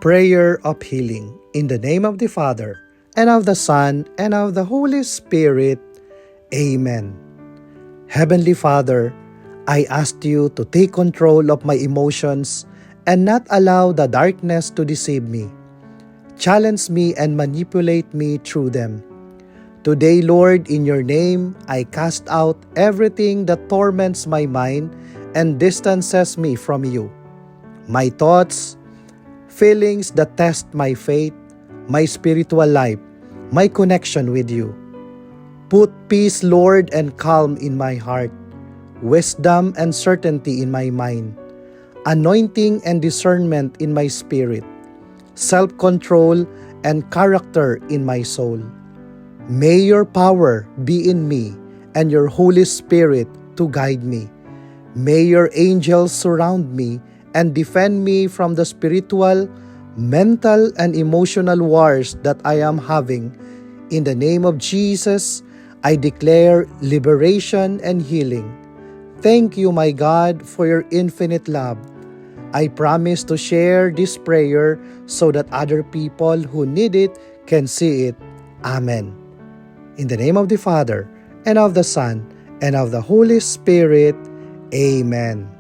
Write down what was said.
prayer of healing. In the name of the Father, and of the Son, and of the Holy Spirit. Amen. Heavenly Father, I ask you to take control of my emotions and not allow the darkness to deceive me. Challenge me and manipulate me through them. Today, Lord, in your name, I cast out everything that torments my mind and distances me from you. My thoughts, feelings that test my faith, my spiritual life, my connection with you. Put peace, Lord, and calm in my heart, wisdom and certainty in my mind, anointing and discernment in my spirit, self-control and character in my soul. May your power be in me and your Holy Spirit to guide me. May your angels surround me and defend me from the spiritual, mental, and emotional wars that I am having. In the name of Jesus, I declare liberation and healing. Thank you, my God, for your infinite love. I promise to share this prayer so that other people who need it can see it. Amen. In the name of the Father, and of the Son, and of the Holy Spirit. Amen.